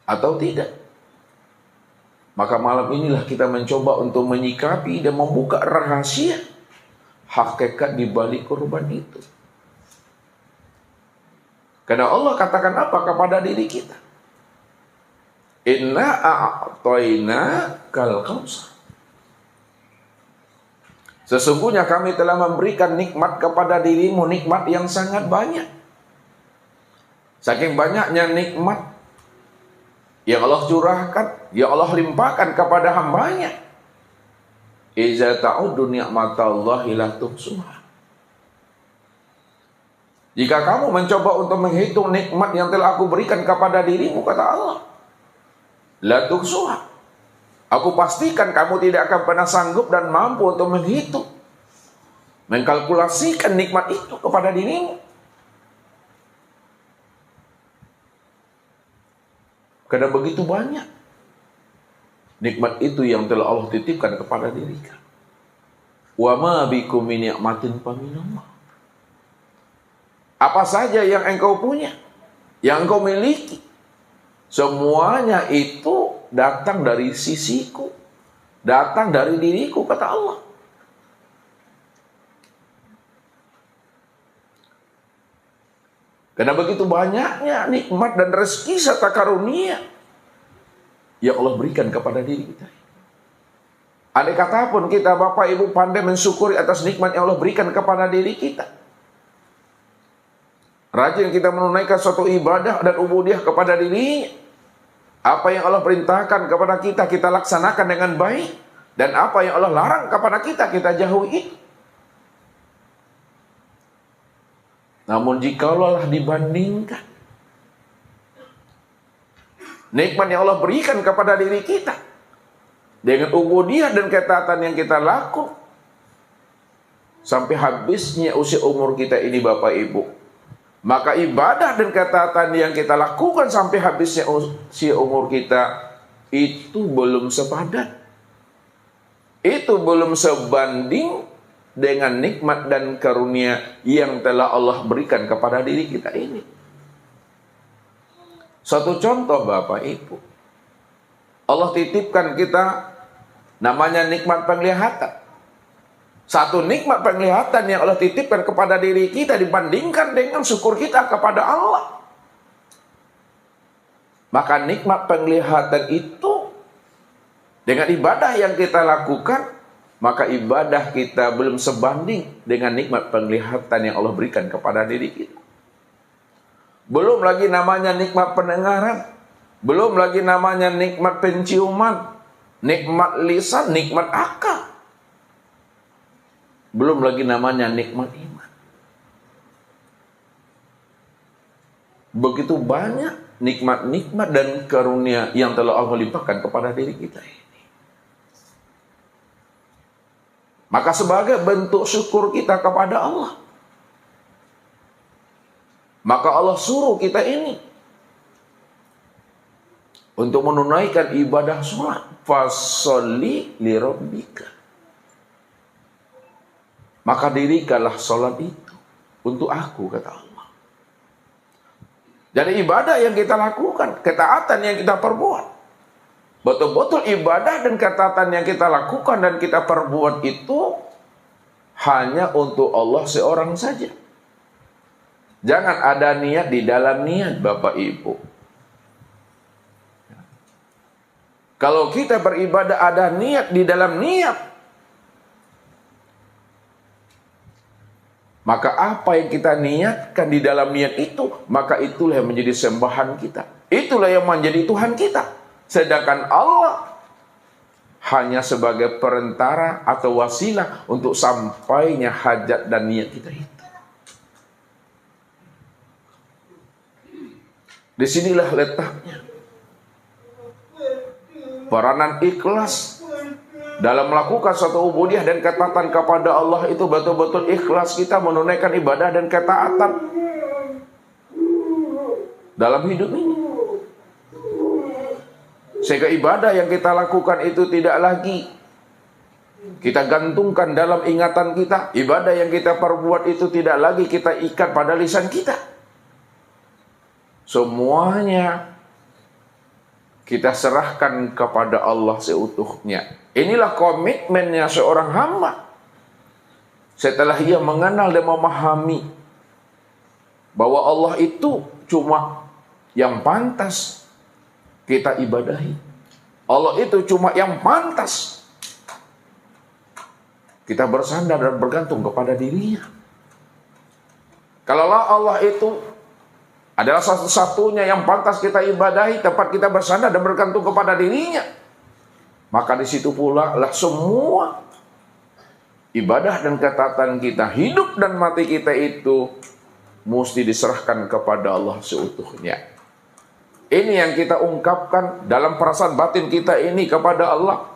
atau tidak. Maka malam inilah kita mencoba untuk menyikapi dan membuka rahasia hakikat di balik kurban itu. Karena Allah katakan apa kepada diri kita? Inna a'tayna kal kautsar. Sesungguhnya kami telah memberikan nikmat kepada dirimu, nikmat yang sangat banyak. Saking banyaknya nikmat yang Allah curahkan, yang Allah limpahkan kepada hambanya. Iza ta'uddu ni'matallahi la tuhsuha. Jika kamu mencoba untuk menghitung nikmat yang telah aku berikan kepada dirimu, kata Allah, la tuhsuha. Aku pastikan kamu tidak akan pernah sanggup dan mampu untuk menghitung, mengkalkulasikan nikmat itu kepada dirimu. Karena begitu banyak nikmat itu yang telah Allah titipkan kepada diri kamu. Wa ma bikum min ni'matin faminallah. Apa saja yang engkau punya, yang engkau miliki, semuanya itu datang dari sisiku, datang dari diriku, kata Allah. Karena begitu banyaknya nikmat dan rezeki serta karunia yang Allah berikan kepada diri kita. Andai kata pun kita Bapak Ibu pandai mensyukuri atas nikmat yang Allah berikan kepada diri kita, rajin kita menunaikan suatu ibadah dan ubudiah kepada diri, apa yang Allah perintahkan kepada kita, kita laksanakan dengan baik, dan apa yang Allah larang kepada kita, kita jauhi. Namun jikalau dibandingkan nikmat yang Allah berikan kepada diri kita dengan ubudiah dan ketaatan yang kita lakukan sampai habisnya usia umur kita ini Bapak Ibu, maka ibadah dan ketaatan yang kita lakukan sampai habisnya usia umur kita itu belum sepadan, itu belum sebanding dengan nikmat dan karunia yang telah Allah berikan kepada diri kita ini. Satu contoh Bapak Ibu, Allah titipkan kita namanya nikmat penglihatan. Satu nikmat penglihatan yang Allah titipkan kepada diri kita dibandingkan dengan syukur kita kepada Allah. Maka nikmat penglihatan itu dengan ibadah yang kita lakukan, maka ibadah kita belum sebanding dengan nikmat penglihatan yang Allah berikan kepada diri kita. Belum lagi namanya nikmat pendengaran, belum lagi namanya nikmat penciuman, nikmat lisan, nikmat akal, belum lagi namanya nikmat iman. Begitu banyak nikmat-nikmat dan karunia yang telah Allah limpahkan kepada diri kita ini. Maka sebagai bentuk syukur kita kepada Allah, maka Allah suruh kita ini untuk menunaikan ibadah sholat. Fasholli lirabbika. Maka dirikanlah sholat itu untuk aku, kata Allah. Jadi ibadah yang kita lakukan, ketaatan yang kita perbuat, betul-betul ibadah dan ketaatan yang kita lakukan dan kita perbuat itu hanya untuk Allah seorang saja. Jangan ada niat di dalam niat Bapak Ibu. Kalau kita beribadah ada niat di dalam niat, maka apa yang kita niatkan di dalam niat itu, maka itulah yang menjadi sembahan kita. Itulah yang menjadi Tuhan kita. Sedangkan Allah hanya sebagai perantara atau wasilah untuk sampainya hajat dan niat kita itu. Disinilah letaknya peranan ikhlas dalam melakukan suatu ubudiah dan ketaatan kepada Allah itu betul-betul ikhlas kita menunaikan ibadah dan ketaatan dalam hidup ini. Sehingga ibadah yang kita lakukan itu tidak lagi kita gantungkan dalam ingatan kita. Ibadah yang kita perbuat itu tidak lagi kita ikat pada lisan kita. Semuanya kita serahkan kepada Allah seutuhnya. Inilah komitmennya seorang hamba. Setelah ia mengenal dan memahami bahwa Allah itu cuma yang pantas kita ibadahi. Allah itu cuma yang pantas kita bersandar dan bergantung kepada dirinya. Kalaulah Allah itu adalah satu-satunya yang pantas kita ibadahi, tempat kita bersandar dan bergantung kepada dirinya, maka di situ pula lah semua ibadah dan ketaatan kita, hidup dan mati kita itu mesti diserahkan kepada Allah seutuhnya. Ini yang kita ungkapkan dalam perasaan batin kita ini kepada Allah.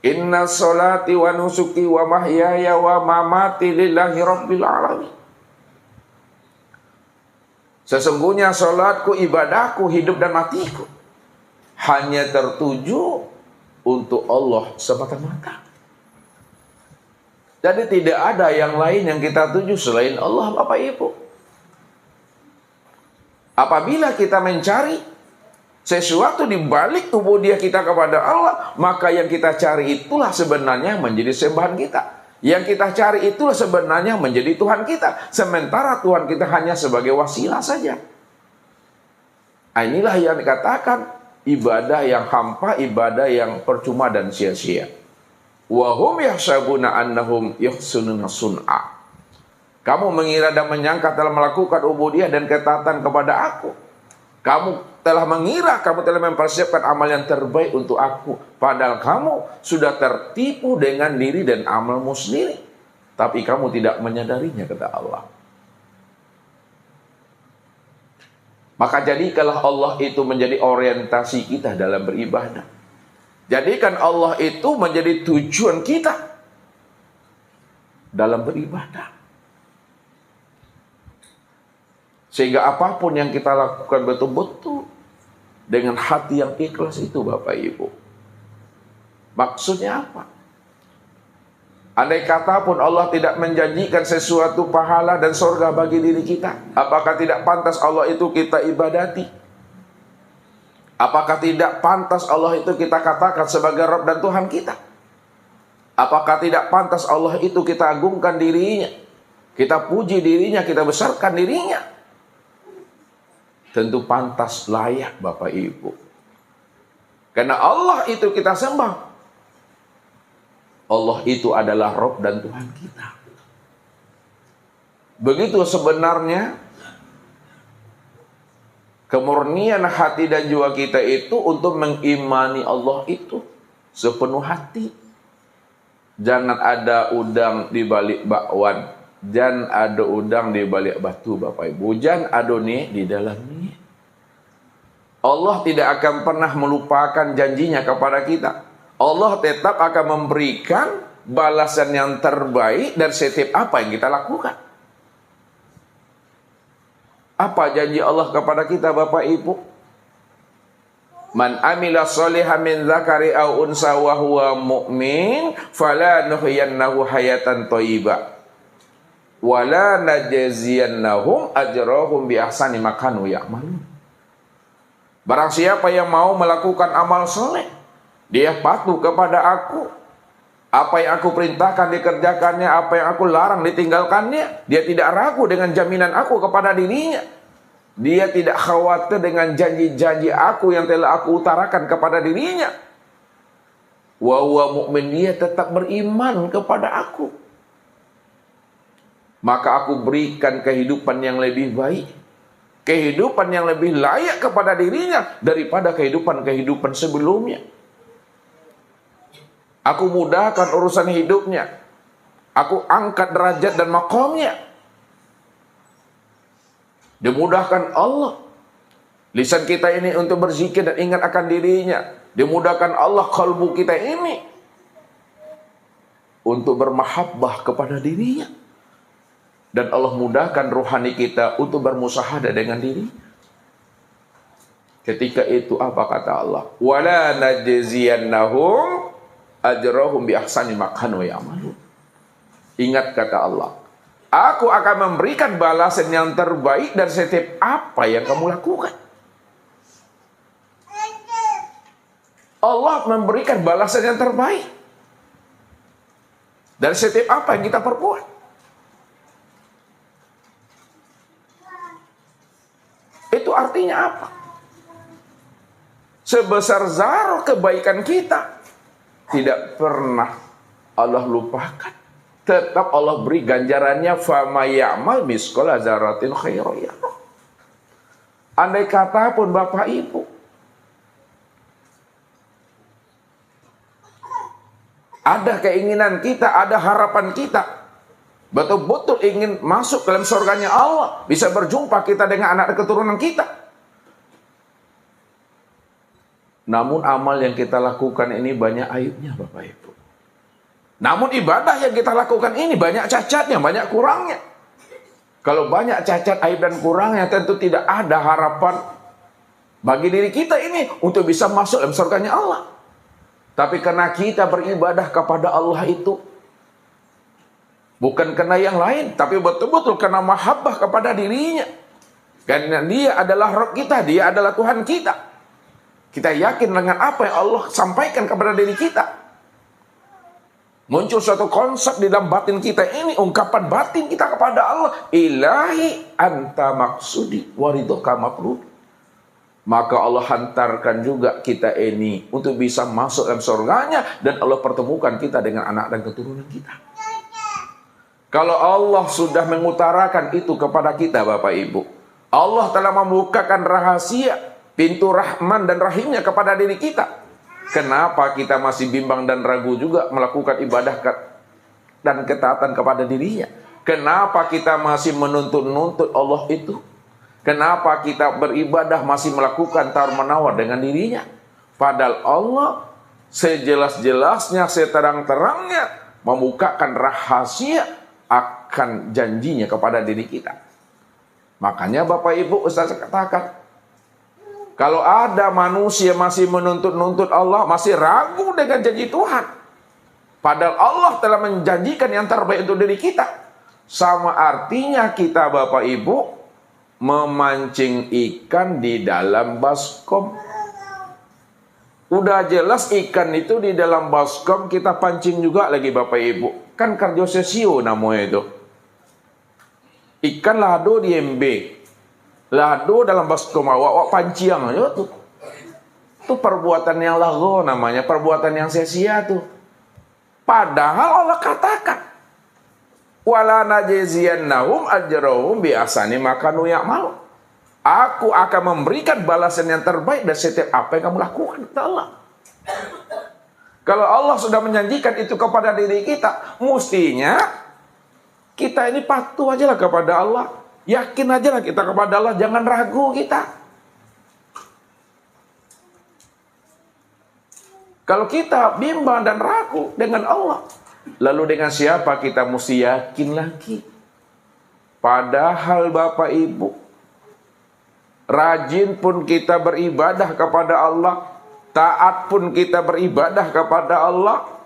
Inna sholati wa nusuki wa mahyaya wa mamati lillahi rabbil alamin. Sesungguhnya sholatku, ibadahku, hidup dan matiku hanya tertuju untuk Allah semata-mata. Jadi tidak ada yang lain yang kita tuju selain Allah, Bapak Ibu. Apabila kita mencari sesuatu di balik tubuh dia kita kepada Allah, maka yang kita cari itulah sebenarnya menjadi sembahan kita. Yang kita cari itulah sebenarnya menjadi Tuhan kita. Sementara Tuhan kita hanya sebagai wasilah saja. Inilah yang dikatakan ibadah yang hampa, ibadah yang percuma dan sia-sia. Wa hum yahsabuna annahum yuhsinuna sun'a. Kamu mengira dan menyangka telah melakukan ubudiyah dan ketaatan kepada aku. Kamu telah mengira, kamu telah mempersiapkan amal yang terbaik untuk aku. Padahal kamu sudah tertipu dengan diri dan amalmu sendiri. Tapi kamu tidak menyadarinya, kata Allah. Maka jadikanlah Allah itu menjadi orientasi kita dalam beribadah. Jadikan Allah itu menjadi tujuan kita dalam beribadah. Sehingga apapun yang kita lakukan betul-betul dengan hati yang ikhlas itu, Bapak Ibu. Maksudnya apa? Andai kata pun Allah tidak menjanjikan sesuatu pahala dan surga bagi diri kita, apakah tidak pantas Allah itu kita ibadati? Apakah tidak pantas Allah itu kita katakan sebagai Rabb dan Tuhan kita? Apakah tidak pantas Allah itu kita agungkan dirinya, kita puji dirinya, kita besarkan dirinya? Tentu pantas, layak, Bapak Ibu. Karena Allah itu kita sembah. Allah itu adalah Rabb dan Tuhan kita. Begitu sebenarnya kemurnian hati dan jiwa kita itu untuk mengimani Allah itu sepenuh hati. Jangan ada udang di balik bakwan, jangan ada udang di balik batu, Bapak Ibu. Jangan ada nih di dalamnya. Allah tidak akan pernah melupakan janjinya kepada kita. Allah tetap akan memberikan balasan yang terbaik dari setiap apa yang kita lakukan. Apa janji Allah kepada kita, Bapak Ibu? Man amila sholihan min dzakari aw unsa wa huwa mu'min fala nuhyiyannahu hayatan thayyibah wa la najziyannahum ajrahum bi ahsani ma kanu ya'malun. Barang siapa yang mau melakukan amal soleh, dia patuh kepada aku. Apa yang aku perintahkan dikerjakannya, apa yang aku larang ditinggalkannya. Dia tidak ragu dengan jaminan aku kepada dirinya. Dia tidak khawatir dengan janji-janji aku yang telah aku utarakan kepada dirinya. Wa huwa mu'min, dia tetap beriman kepada aku. Maka aku berikan kehidupan yang lebih baik, kehidupan yang lebih layak kepada dirinya daripada kehidupan-kehidupan sebelumnya. Aku mudahkan urusan hidupnya. Aku angkat derajat dan maqamnya. Dimudahkan Allah lisan kita ini untuk berzikir dan ingat akan dirinya. Dimudahkan Allah kalbu kita ini untuk bermahabbah kepada dirinya. Dan Allah mudahkan rohani kita untuk bermusahadah dengan dirinya. Ketika itu apa kata Allah? Wala najziyannahum ajrahum bi ahsani ma kanu ya'malun. Ingat kata Allah, aku akan memberikan balasan yang terbaik dari setiap apa yang kamu lakukan. Allah memberikan balasan yang terbaik dari setiap apa yang kita perbuat. Itu artinya apa? Sebesar zarah kebaikan kita, tidak pernah Allah lupakan. Tetap Allah beri ganjarannya, fama ya'mal misqala dzarratin khairan yarah. Andai kata pun Bapak Ibu ada keinginan kita, ada harapan kita, betul-betul ingin masuk dalam surganya Allah, bisa berjumpa kita dengan anak keturunan kita. Namun amal yang kita lakukan ini banyak aibnya Bapak Ibu. Namun ibadah yang kita lakukan ini banyak cacatnya, banyak kurangnya. Kalau banyak cacat, aib dan kurangnya, tentu tidak ada harapan bagi diri kita ini untuk bisa masuk dalam surganya Allah. Tapi karena kita beribadah kepada Allah itu bukan karena yang lain, tapi betul-betul karena mahabbah kepada dirinya. Karena dia adalah Rabb kita, dia adalah Tuhan kita. Kita yakin dengan apa yang Allah sampaikan kepada diri kita. Muncul suatu konsep di dalam batin kita ini, ungkapan batin kita kepada Allah. Ilahi anta maksudi waridhoka maqlub. Maka Allah hantarkan juga kita ini untuk bisa masuk dalam surganya, dan Allah pertemukan kita dengan anak dan keturunan kita. Kalau Allah sudah mengutarakan itu kepada kita Bapak Ibu, Allah telah membukakan rahasia pintu rahman dan rahimnya kepada diri kita. Kenapa kita masih bimbang dan ragu juga melakukan ibadah dan ketaatan kepada dirinya? Kenapa kita masih menuntut-nuntut Allah itu? Kenapa kita beribadah masih melakukan tawar-menawar dengan dirinya? Padahal Allah sejelas-jelasnya, seterang-terangnya membukakan rahasia akan janjinya kepada diri kita. Makanya Bapak Ibu, Ustaz katakan, kalau ada manusia masih menuntut-nuntut Allah, masih ragu dengan janji Tuhan, padahal Allah telah menjanjikan yang terbaik untuk diri kita, sama artinya kita Bapak Ibu memancing ikan di dalam baskom. Udah jelas ikan itu di dalam baskom, kita pancing juga lagi Bapak Ibu. Kan kardio sesio namanya itu. Ikan lado di MB. Lado dalam baskom awak panciang aja tuh. Itu perbuatan yang lago namanya, perbuatan yang sia-sia tuh. Padahal Allah katakan, wala najziyannahum ajrahum bi ahsani ma kanu ya'mal. Aku akan memberikan balasan yang terbaik dari setiap apa yang kamu lakukan, kata Allah. Kalau Allah sudah menjanjikan itu kepada diri kita, mestinya kita ini patuh aja lah kepada Allah. Yakin aja lah kita kepada Allah, jangan ragu kita. Kalau kita bimbang dan ragu dengan Allah, lalu dengan siapa kita mesti yakin lagi? Padahal Bapak Ibu, rajin pun kita beribadah kepada Allah, taat pun kita beribadah kepada Allah,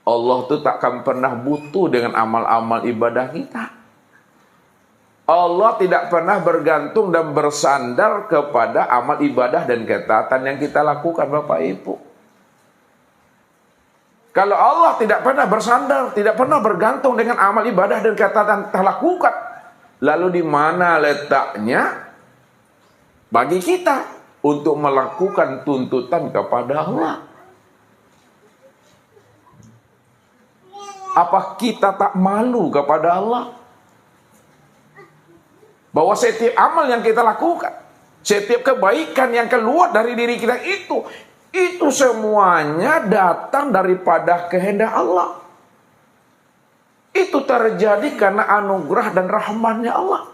Allah tuh takkan pernah butuh dengan amal-amal ibadah kita. Allah tidak pernah bergantung dan bersandar kepada amal ibadah dan ketaatan yang kita lakukan Bapak Ibu. Kalau Allah tidak pernah bersandar, tidak pernah bergantung dengan amal ibadah dan ketaatan kita lakukan, lalu di mana letaknya bagi kita untuk melakukan tuntutan kepada Allah? Apa kita tak malu kepada Allah? Bahwa setiap amal yang kita lakukan, setiap kebaikan yang keluar dari diri kita itu semuanya datang daripada kehendak Allah. Itu terjadi karena anugerah dan rahmatnya Allah.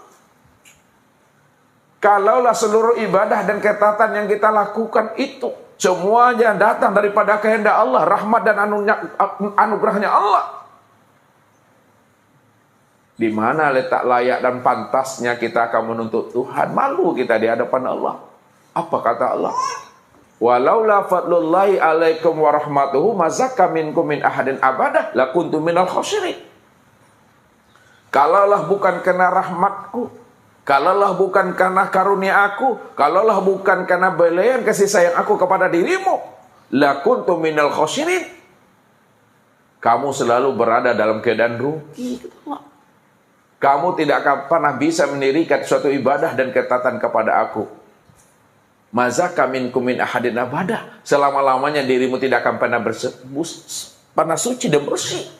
Kalaulah seluruh ibadah dan ketaatan yang kita lakukan itu semuanya datang daripada kehendak Allah, rahmat dan anugerahnya Allah, di mana letak layak dan pantasnya kita akan menuntut Tuhan? Malu kita di hadapan Allah. Apa kata Allah? Walaula fadlullahi alaikum warahmatuhu mazakka minkum min ahadin abadah lakuntum minal khosirin. Kalaulah bukan kena rahmatku, Kalaulah bukan karena karunia aku, kalaulah bukan karena belayan kasih sayang aku kepada dirimu, lakuntu minal khosirin. Kamu selalu berada dalam keadaan rugi. Kamu tidak akan pernah bisa mendirikan suatu ibadah dan ketaatan kepada aku. Mazaka minkum min ahadin abada. Selama-lamanya dirimu tidak akan pernah suci dan bersih.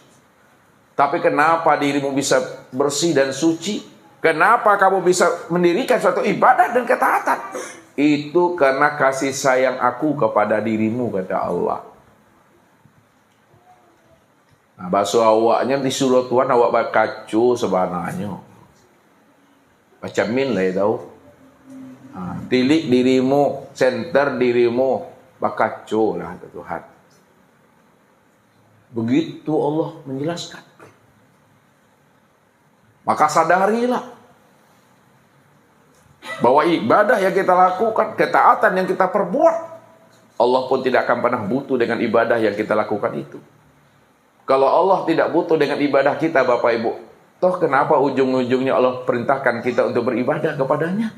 Tapi kenapa dirimu bisa bersih dan suci? Kenapa kamu bisa mendirikan suatu ibadah dan ketaatan? Itu karena kasih sayang aku kepada dirimu, kata Allah. Nah, bahasa awaknya disuruh Tuhan awak bakacu sebenarnya. Baca min lah tahu. Nah, tilik dirimu, center dirimu, bakacu lah kata Tuhan. Begitu Allah menjelaskan. Maka sadarilah bahwa ibadah yang kita lakukan, ketaatan yang kita perbuat, Allah pun tidak akan pernah butuh dengan ibadah yang kita lakukan itu. Kalau Allah tidak butuh dengan ibadah kita, Bapak Ibu, toh kenapa ujung-ujungnya Allah perintahkan kita untuk beribadah kepadanya?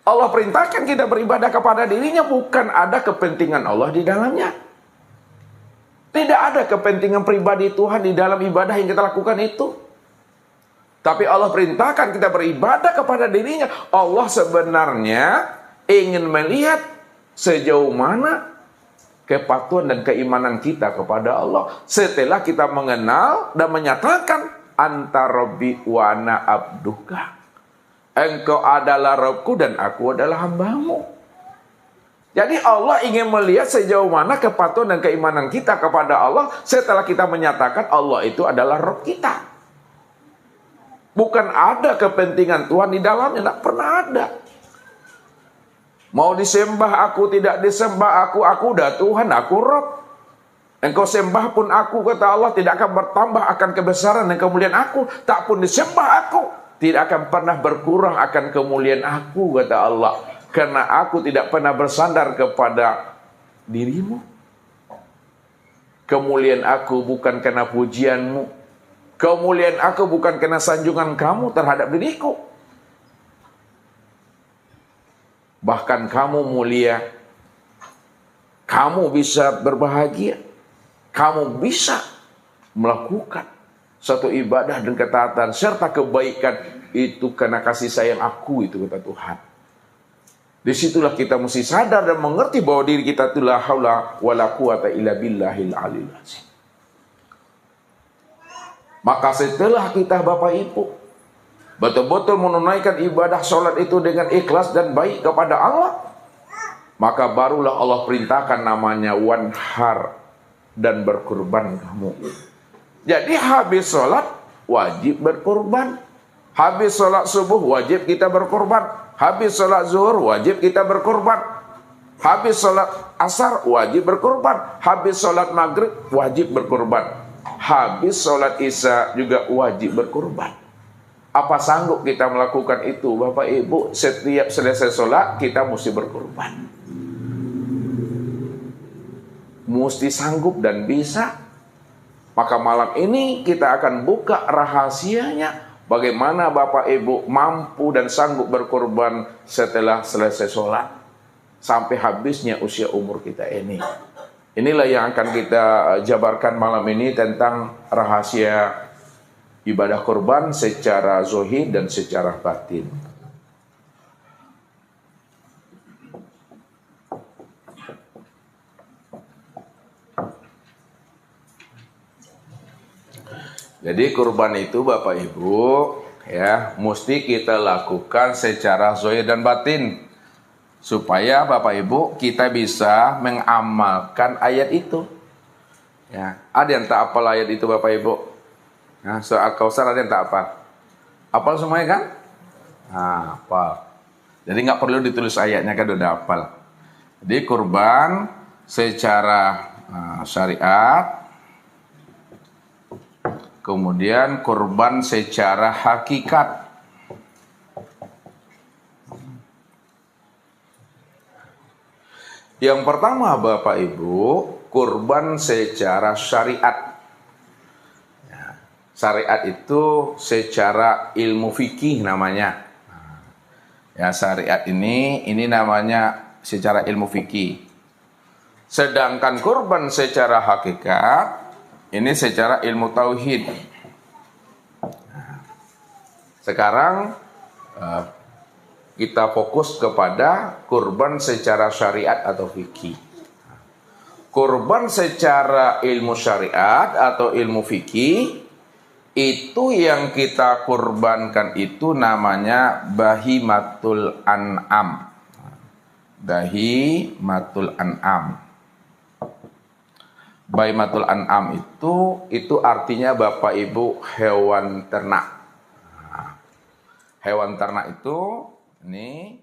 Allah perintahkan kita beribadah kepada dirinya, bukan ada kepentingan Allah di dalamnya. Tidak ada kepentingan pribadi Tuhan di dalam ibadah yang kita lakukan itu. Tapi Allah perintahkan kita beribadah kepada dirinya. Allah sebenarnya ingin melihat sejauh mana kepatuhan dan keimanan kita kepada Allah. Setelah kita mengenal dan menyatakan, Anta Rabbi wa ana abduka. Engkau adalah Rabbku dan aku adalah hambamu. Jadi Allah ingin melihat sejauh mana kepatuhan dan keimanan kita kepada Allah setelah kita menyatakan Allah itu adalah Rabb kita. Bukan ada kepentingan Tuhan di dalamnya, tidak pernah ada. Mau disembah aku, tidak disembah aku udah Tuhan, aku Rabb. Engkau sembah pun aku, kata Allah, tidak akan bertambah akan kebesaran dan kemuliaan aku. Tak pun disembah aku, tidak akan pernah berkurang akan kemuliaan aku, kata Allah. Karena aku tidak pernah bersandar kepada dirimu. Kemuliaan aku bukan karena pujianmu. Kemuliaan aku bukan karena sanjungan kamu terhadap diriku. Bahkan kamu mulia. Kamu bisa berbahagia. Kamu bisa melakukan satu ibadah dan ketaatan serta kebaikan itu karena kasih sayang aku, itu kata Tuhan. Disitulah kita mesti sadar dan mengerti bahwa diri kita itu la haula wala quwata illa billahil aliyil azim. Maka setelah kita Bapak Ibu betul-betul menunaikan ibadah sholat itu dengan ikhlas dan baik kepada Allah, maka barulah Allah perintahkan namanya wanhar, dan berkurban kamu. Jadi habis sholat wajib berkurban. Habis sholat subuh wajib kita berkurban. Habis sholat zuhur wajib kita berkorban. Habis sholat asar wajib berkorban. Habis sholat maghrib wajib berkorban. Habis sholat isya juga wajib berkorban. Apa sanggup kita melakukan itu Bapak Ibu? Setiap selesai sholat kita mesti berkorban. Mesti sanggup dan bisa. Maka malam ini kita akan buka rahasianya. Bagaimana Bapak Ibu mampu dan sanggup berkorban setelah selesai sholat sampai habisnya usia umur kita ini. Inilah yang akan kita jabarkan malam ini tentang rahasia ibadah korban secara zahir dan secara batin. Jadi kurban itu Bapak Ibu ya mesti kita lakukan secara zahir dan batin supaya Bapak Ibu kita bisa mengamalkan ayat itu. Ya, ada yang tak hafal ayat itu Bapak Ibu? Nah, soal Kausar ada yang tak hafal? Hafal semuanya kan? Nah, hafal. Jadi nggak perlu ditulis ayatnya kan udah hafal. Jadi kurban secara syariat. Kemudian kurban secara hakikat. Yang pertama Bapak Ibu, kurban secara syariat. Syariat itu secara ilmu fikih namanya. Ya, syariat ini namanya secara ilmu fikih. Sedangkan kurban secara hakikat ini secara ilmu tauhid. Sekarang kita fokus kepada kurban secara syariat atau fikih. Kurban secara ilmu syariat atau ilmu fikih itu yang kita kurbankan itu namanya bahimatul an'am. Bahimatul an'am. Bahimatul an'am itu artinya Bapak Ibu hewan ternak. Hewan ternak itu ini